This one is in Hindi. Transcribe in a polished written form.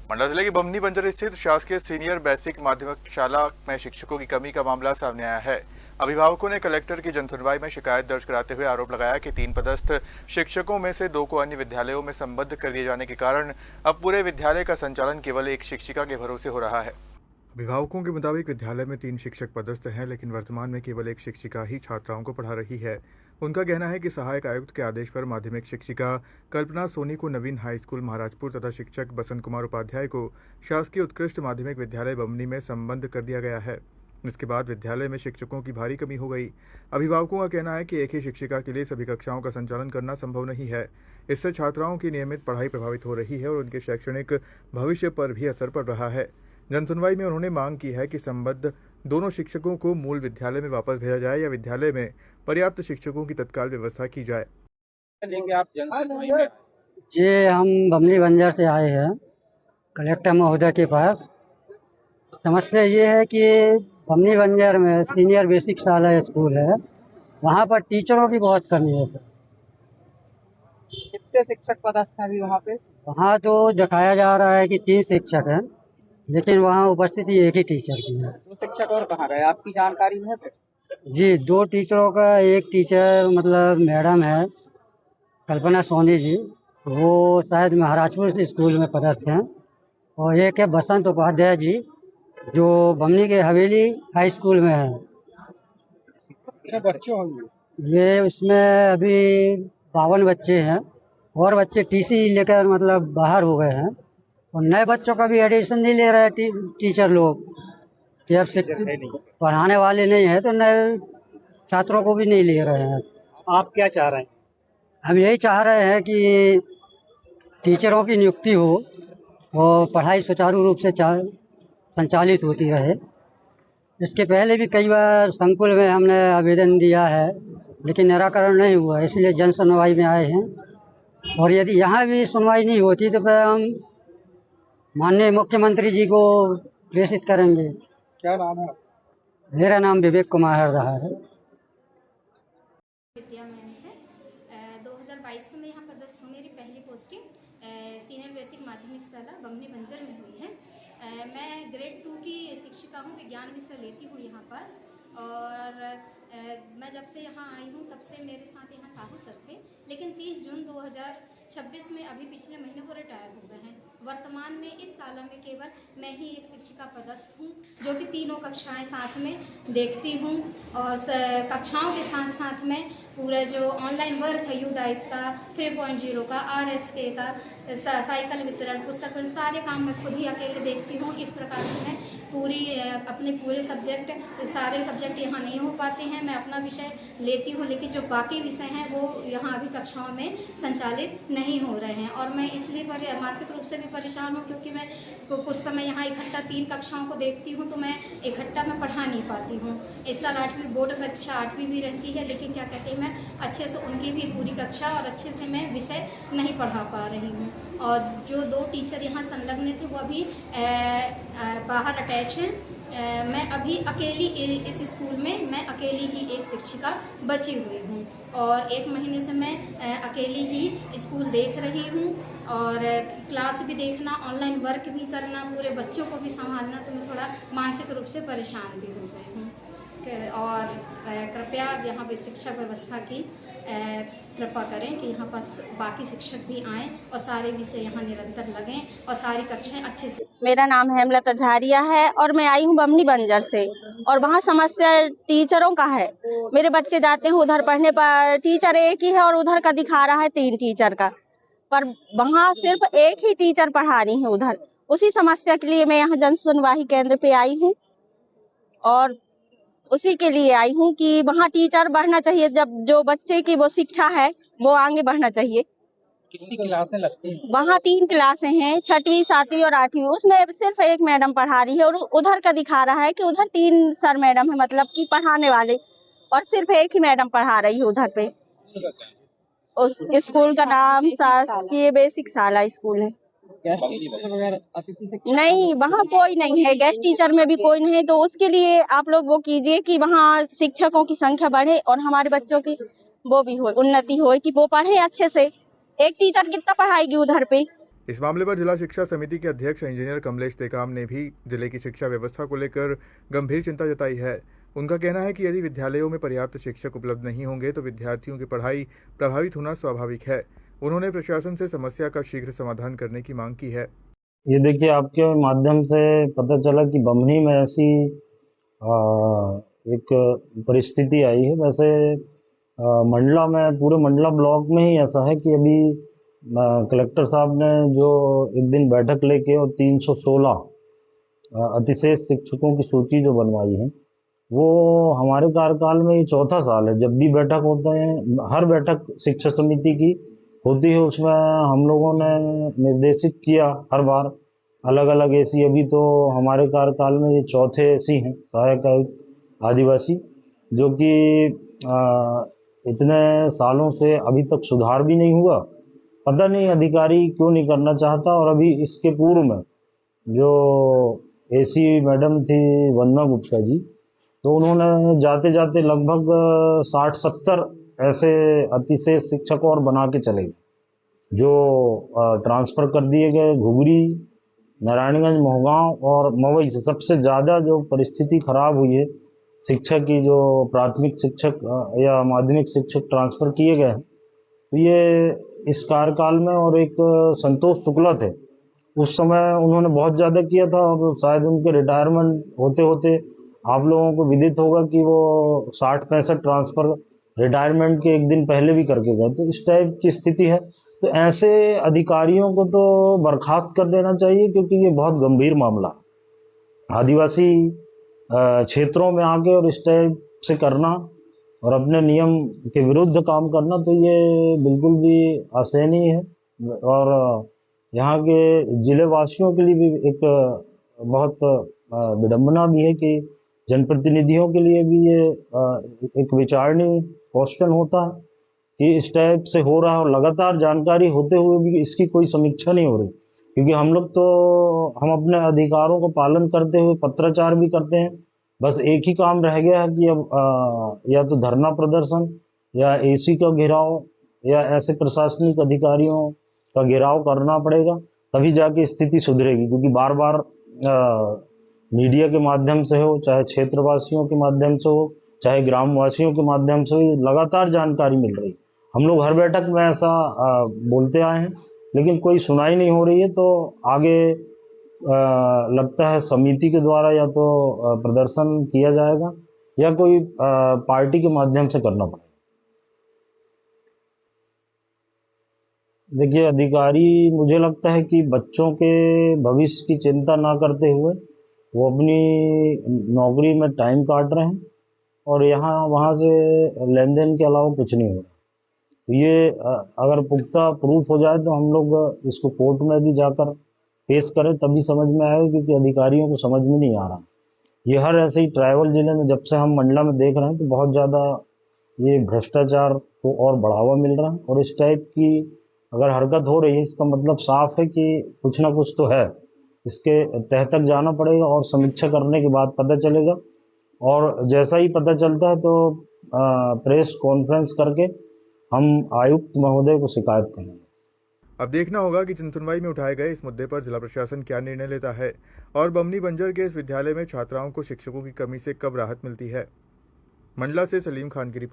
मंडला जिले की बमनी बंजर स्थित शासकीय सीनियर बेसिक माध्यमिक शाला में शिक्षकों की कमी का मामला सामने आया है। अभिभावकों ने कलेक्टर की जनसुनवाई में शिकायत दर्ज कराते हुए आरोप लगाया कि 3 पदस्थ शिक्षकों में से 2 को अन्य विद्यालयों में संबद्ध कर दिए जाने के कारण अब पूरे विद्यालय का संचालन केवल एक शिक्षिका के भरोसे हो रहा है। अभिभावकों के मुताबिक विद्यालय में 3 शिक्षक पदस्थ हैं, लेकिन वर्तमान में केवल एक शिक्षिका ही छात्राओं को पढ़ा रही है। उनका कहना है कि सहायक आयुक्त के आदेश पर माध्यमिक शिक्षिका कल्पना सोनी को नवीन हाई स्कूल महाराजपुर तथा शिक्षक बसंत कुमार उपाध्याय को शासकीय उत्कृष्ट माध्यमिक विद्यालय बमनी में संबद्ध कर दिया गया है। इसके बाद विद्यालय में शिक्षकों की भारी कमी हो गई। अभिभावकों का कहना है कि एक ही शिक्षिका के लिए सभी कक्षाओं का संचालन करना संभव नहीं है। इससे छात्राओं की नियमित पढ़ाई प्रभावित हो रही है और उनके शैक्षणिक भविष्य पर भी असर पड़ रहा है। जनसुनवाई में उन्होंने मांग की है कि संबद्ध दोनों शिक्षकों को मूल विद्यालय में वापस भेजा जाए या विद्यालय में पर्याप्त शिक्षकों की तत्काल व्यवस्था की जाए। जी, हम बमनी बंजर से आए हैं कलेक्टर महोदय के पास। समस्या ये है कि बमनी बंजर में सीनियर बेसिक शाला स्कूल है, वहाँ पर टीचरों की बहुत कमी है। कितने शिक्षक पदस्थ हैं अभी वहाँ पे? वहाँ तो दिखाया जा रहा है कि 3 शिक्षक हैं, लेकिन वहाँ उपस्थिति एक ही टीचर की है। 2 शिक्षक और कहाँ गए, आपकी जानकारी में है कुछ? जी, 2 टीचरों का, एक टीचर मतलब मैडम है कल्पना सोनी जी, वो शायद महाराजपुर स्कूल में पदस्थ हैं, और एक है बसंत उपाध्याय जी जो बमनी के हवेली हाई स्कूल में है। कितने बच्चे होंगे? ये उसमें अभी 52 बच्चे हैं और बच्चे टीसी लेकर मतलब बाहर हो गए हैं, और नए बच्चों का भी एडिशन नहीं ले रहे हैं टीचर लोग कि अब से पढ़ाने वाले नहीं हैं तो नए छात्रों को भी नहीं ले रहे हैं। आप क्या चाह रहे हैं? हम यही चाह रहे हैं कि टीचरों की नियुक्ति हो और पढ़ाई सुचारू रूप से संचालित होती रहे। इसके पहले भी कई बार संकुल में हमने आवेदन दिया है, लेकिन निराकरण नहीं हुआ, इसलिए जन सुनवाई में आए हैं। और यदि यहाँ भी सुनवाई नहीं होती तो फिर हम माननीय मुख्यमंत्री जी को प्रेषित करेंगे। क्या नाम है? मेरा नाम विवेक कुमार रहा है। विद्या महंत है। 2022 से मैं यहाँ पदस्थ हूँ। मेरी पहली पोस्टिंग सीनियर बेसिक माध्यमिक शाला बमनी बंजर में हुई है। मैं ग्रेड 2 की शिक्षिका हूँ, विज्ञान विषय लेती हूँ यहाँ पास। और मैं जब से यहाँ आई हूँ तब से मेरे साथ यहाँ साहू सर थे, लेकिन 30 जून 2026 में अभी पिछले महीने वो रिटायर हो गए हैं। वर्तमान में इस साल में केवल मैं ही एक शिक्षिका पदस्थ हूँ, जो कि तीनों कक्षाएं साथ में देखती हूँ। और कक्षाओं के साथ साथ में पूरा जो ऑनलाइन वर्क है यूडाइस का, 3.0 का, RSK का, साइकिल वितरण, पुस्तक वितरण, सारे काम मैं खुद ही अकेले देखती हूँ। इस प्रकार से मैं अपने पूरे सारे सब्जेक्ट यहाँ नहीं हो पाते हैं। मैं अपना विषय लेती हूँ, लेकिन जो बाकी विषय हैं वो यहाँ अभी कक्षाओं में संचालित नहीं हो रहे हैं। और मैं इसलिए मानसिक रूप से भी परेशान हूँ, क्योंकि मैं कुछ समय यहाँ इकट्ठा 3 कक्षाओं को देखती हूँ तो मैं इकट्ठा मैं पढ़ा नहीं पाती हूँ। इस साल 8वीं बोर्ड परीक्षा 8वीं भी रहती है, लेकिन क्या कहते हैं, मैं अच्छे से उनकी भी पूरी कक्षा और अच्छे से मैं विषय नहीं पढ़ा पा रही हूँ। और जो 2 टीचर यहाँ संलग्न थे वो अभी बाहर अटैच हैं। मैं अभी अकेली इस स्कूल में मैं अकेली ही एक शिक्षिका बची हुई हूँ, और 1 महीने से मैं अकेली ही स्कूल देख रही हूँ। और क्लास भी देखना, ऑनलाइन वर्क भी करना, पूरे बच्चों को भी संभालना, तो मैं थोड़ा मानसिक रूप से परेशान भी हो गई हूँ। और कृपया यहाँ पे शिक्षा व्यवस्था की कृपा करें कि यहाँ पास बाकी शिक्षक भी आएँ और सारे विषय यहाँ निरंतर लगें और सारी कक्षाएं अच्छे से। मेरा नाम हेमलता झारिया है और मैं आई हूँ बमनी बंजर से, और वहाँ समस्या टीचरों का है। मेरे बच्चे जाते हैं उधर पढ़ने पर टीचर एक ही है और उधर का दिखा रहा है 3 टीचर का, पर वहाँ सिर्फ एक ही टीचर पढ़ा रही है उधर। उसी समस्या के लिए मैं यहाँ जन सुनवाई केंद्र पे आई हूँ, और उसी के लिए आई हूँ कि वहाँ टीचर बढ़ना चाहिए। जब जो बच्चे की वो शिक्षा है वो आगे बढ़ना चाहिए। कितनी क्लासें लगती हैं? वहाँ 3 क्लासें हैं, 6वीं, 7वीं और 8वीं। उसमें सिर्फ एक मैडम पढ़ा रही है, और उधर का दिखा रहा है कि उधर 3 सर मैडम है, मतलब कि पढ़ाने वाले, और सिर्फ एक ही मैडम पढ़ा रही है उधर पे। उस स्कूल का नाम शासकीय बेसिक शाला स्कूल है। गेस्ट टीचर वगैरह अतिथि शिक्षक नहीं, वहाँ कोई नहीं है, गेस्ट टीचर में भी कोई नहीं है। तो उसके लिए आप लोग वो कीजिए कि वहाँ शिक्षकों की संख्या बढ़े और हमारे बच्चों की वो भी हो, उन्नति हो, कि वो पढ़े अच्छे से। एक टीचर कितना पढ़ाएगी उधर पे। इस मामले पर जिला शिक्षा समिति के अध्यक्ष इंजीनियर कमलेश टेकाम ने भी जिले की शिक्षा व्यवस्था को लेकर गंभीर चिंता जताई है। उनका कहना है कि यदि विद्यालयों में पर्याप्त शिक्षक उपलब्ध नहीं होंगे तो विद्यार्थियों की पढ़ाई प्रभावित होना स्वाभाविक है। उन्होंने प्रशासन से समस्या का शीघ्र समाधान करने की मांग की है। ये देखिए, आपके माध्यम से पता चला कि बमनी में ऐसी एक परिस्थिति आई है। वैसे मंडला में, पूरे मंडला ब्लॉक में ही ऐसा है कि अभी कलेक्टर साहब ने जो एक दिन बैठक लेके और 316 अतिशेष शिक्षकों की सूची जो बनवाई है, वो हमारे कार्यकाल में ये चौथा साल है। जब भी बैठक होते हैं, हर बैठक शिक्षा समिति की होती है, उसमें हम लोगों ने निर्देशित किया हर बार अलग अलग एसी। अभी तो हमारे कार्यकाल में ये चौथे एसी हैं, सहायक आयुक्त आदिवासी, जो कि इतने सालों से अभी तक सुधार भी नहीं हुआ। पता नहीं अधिकारी क्यों नहीं करना चाहता। और अभी इसके पूर्व में जो एसी मैडम थी वंदना गुप्ता जी, तो उन्होंने जाते जाते लगभग 60-70 ऐसे अतिशेष शिक्षक और बना के चले गए, जो ट्रांसफ़र कर दिए गए। घुघरी, नारायणगंज, मोहगांव और मवई से सबसे ज़्यादा जो परिस्थिति खराब हुई है शिक्षक की, जो प्राथमिक शिक्षक या माध्यमिक शिक्षक ट्रांसफ़र किए गए हैं, तो ये इस कार्यकाल में। और एक संतोष शुक्ला थे, उस समय उन्होंने बहुत ज़्यादा किया था, और शायद उनके रिटायरमेंट होते होते आप लोगों को विदित होगा कि वो 60-65 ट्रांसफ़र रिटायरमेंट के एक दिन पहले भी करके गए। तो इस टाइप की स्थिति है। तो ऐसे अधिकारियों को तो बर्खास्त कर देना चाहिए, क्योंकि ये बहुत गंभीर मामला है। आदिवासी क्षेत्रों में आके और इस टाइप से करना और अपने नियम के विरुद्ध काम करना, तो ये बिल्कुल भी असहनीय है। और यहाँ के जिले वासियों के लिए भी एक बहुत विडंबना भी है कि जनप्रतिनिधियों के लिए भी ये एक विचारणीय क्वेश्चन होता है कि इस टाइप से हो रहा है, और लगातार जानकारी होते हुए भी इसकी कोई समीक्षा नहीं हो रही। क्योंकि हम लोग तो हम अपने अधिकारों को पालन करते हुए पत्राचार भी करते हैं। बस एक ही काम रह गया है कि अब या तो धरना प्रदर्शन या एसी का घेराव या ऐसे प्रशासनिक अधिकारियों का घेराव करना पड़ेगा, तभी जाके स्थिति सुधरेगी। क्योंकि बार बार मीडिया के माध्यम से हो, चाहे क्षेत्रवासियों के माध्यम से हो, चाहे ग्रामवासियों के माध्यम से हो, लगातार जानकारी मिल रही है। हम लोग हर बैठक में ऐसा बोलते आए हैं, लेकिन कोई सुनाई नहीं हो रही है। तो आगे लगता है समिति के द्वारा या तो प्रदर्शन किया जाएगा या कोई पार्टी के माध्यम से करना पड़ेगा। देखिए, अधिकारी मुझे लगता है कि बच्चों के भविष्य की चिंता ना करते हुए वो अपनी नौकरी में टाइम काट रहे हैं, और यहाँ वहाँ से लेन देन के अलावा कुछ नहीं हो रहा। ये अगर पुख्ता प्रूफ हो जाए तो हम लोग इसको कोर्ट में भी जाकर पेश करें, तभी समझ में आएगा। क्योंकि अधिकारियों को समझ में नहीं आ रहा। ये हर ऐसे ही ट्राइबल जिले में जब से हम मंडला में देख रहे हैं, तो बहुत ज़्यादा ये भ्रष्टाचार को और बढ़ावा मिल रहा है। और इस टाइप की अगर हरकत हो रही है, इसका मतलब साफ है कि कुछ ना कुछ तो है। इसके तह तक जाना पड़ेगा और समीक्षा करने के बाद पता चलेगा। और जैसा ही पता चलता है तो प्रेस कॉन्फ्रेंस करके हम आयुक्त महोदय को शिकायत करेंगे। अब देखना होगा कि जनसुनवाई में उठाए गए इस मुद्दे पर जिला प्रशासन क्या निर्णय लेता है और बमनी बंजर के इस विद्यालय में छात्राओं को शिक्षकों की कमी से कब राहत मिलती है। मंडला से सलीम खान की रिपोर्ट।